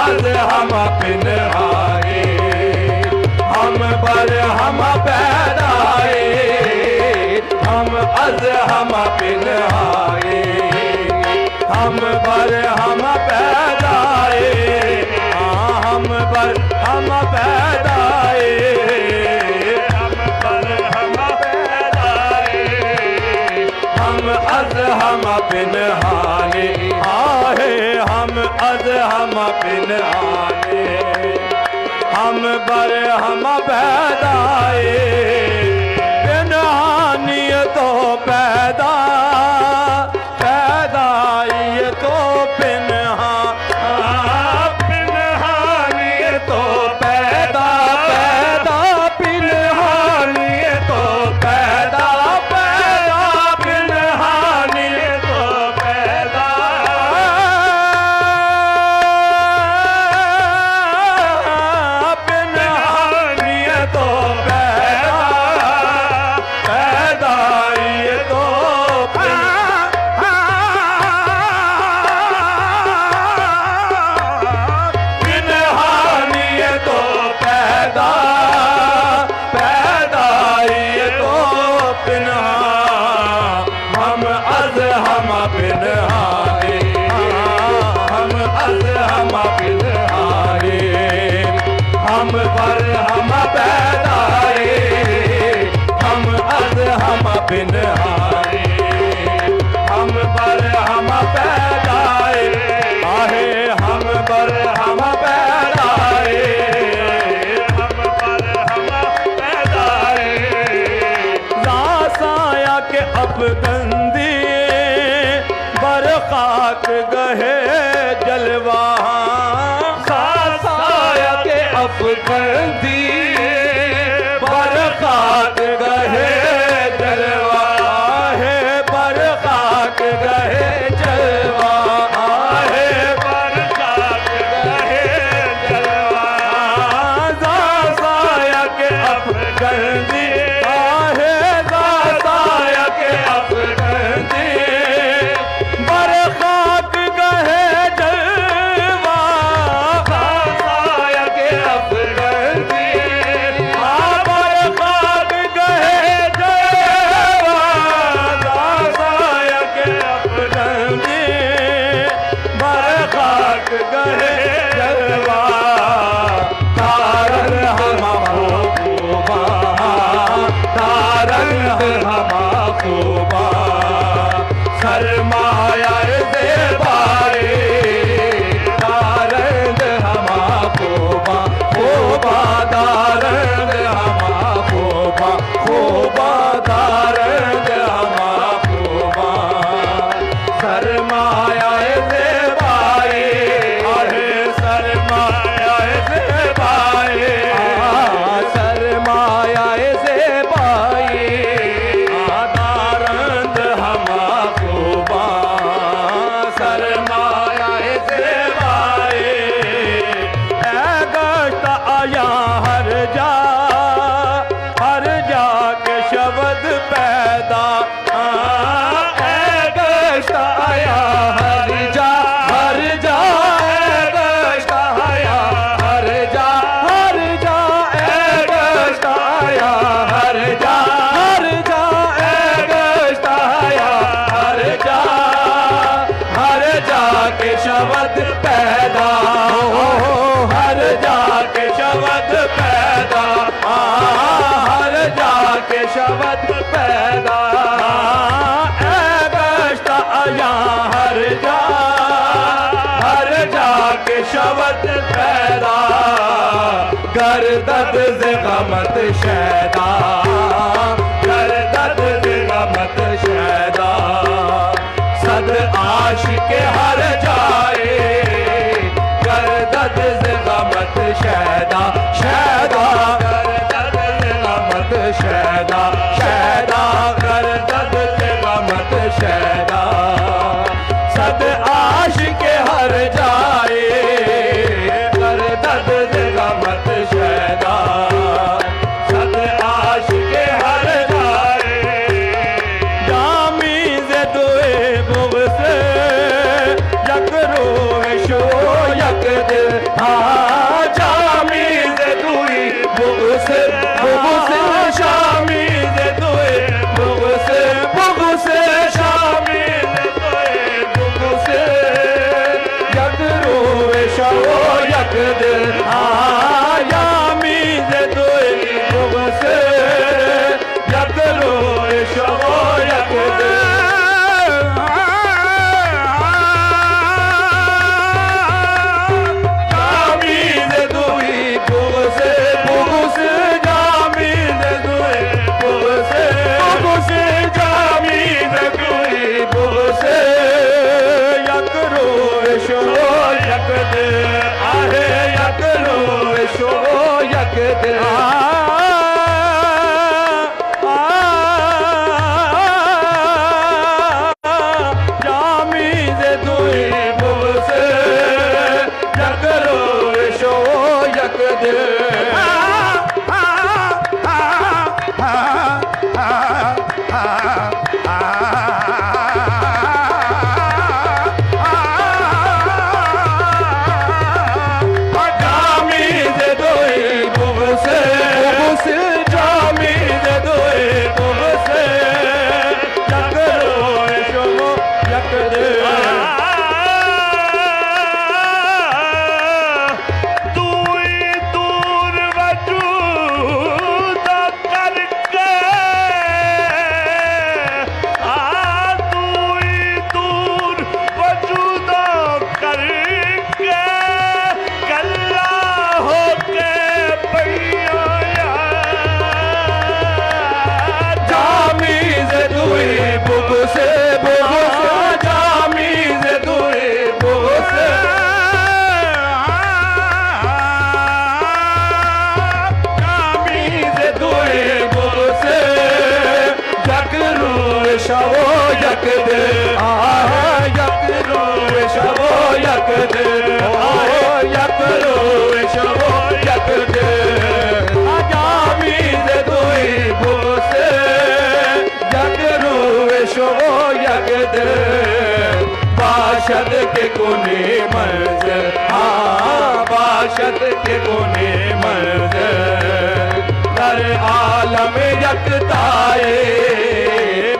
अज हम पिनहाए, हम बर हम पैदाए, हम अज हम पिनहाए, हम बर हम पैदाए, हम बर हम पैदाए, हम बर हम पैदाए, हम अज हम पिनहाने आहे, हम अज हम पिनहाने, हम बर हम पैदाए, पिनहानी तो पैदा, पैदाई तो पिनहा, पिनहानी तो पैदा, पैदा पिनहानी तो पैदा, पैदा पिनहानी तो पैदा, पिनहानी तो पैदा, पैदाई तो पिनहानी तो पैदा, पैदाई तो पिनहा, हम अज हम पिनहाए, हम अज हम पिनहाए, हम पर हम पैदाए, हम अज हम पिनहाए, हम पर हम पैदाए, आहे हम पर हम पैदाए, हम पर हम पैदाए, लासाया के अपगंदी बरखाक गहे जलवा, साया के अपगंदी बरखाक गहे जलवा, है बरखाक गहे जलवा, है बरखाक गहे जलवा, साया के अपगंदी, आहे साया के अपगंदी बरखाक गहे जलवा, साया के अपगंदी, बरखाक गहे जलवा, साया के अपगंदी बरखाक गहे जलवा, तारन हम खूबा, तारन हम खूबा, सरमाया दे बारे, तारन हम खूबा, खूबा तारन हम खूबा, खूबा तारन हम खूबा, सरमाया दे बारे, आहे सरमाया दे बारे, सरमाया से बाए, तारन हम खूबा, सरमाया से बाए, गश्त आया हर जा के शब्द पैदा, गश्त आया हर जा, गश्त आया हर जा, गश्त आया हर जा, गश्त आया हर जा के शब्द पैदा, हर जा के शब्द पैदा, हर जा के शब्द पैदा, गश्त आया हर जा के शब्द पैदा, गर्दद से गमत शैदा, गर्दद से गमत शैदा, सद आशिक हर जाए, गर्दद से गमत शैदा, शैदा गर्दद से गमत शैदा, शैदा गर्दद से गमत शैदा, सद आशिक हर जाए, गर्दद से गमत शैदा, सद आशिक हर जाए, जामी से दुए बुग से यक रोश यक दिल, यक जामी दे दुई बुस यक रोशो यक दे शवो यक दे यक रोए शवो यक दे यक रोए शवो यक दे जामी दे दुई बुस यक रोए शवो यक दे बाशद के कोने मर्ज बाशद के कोने मर्ज दर आलम यकताए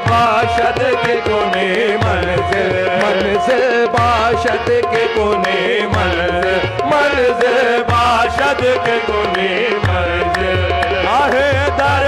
बाशद के कोने मंज़िल मंज़िल बाशद के कोने मंज़िल मंज़िल बाशद के कोने मंज़िल आहे दर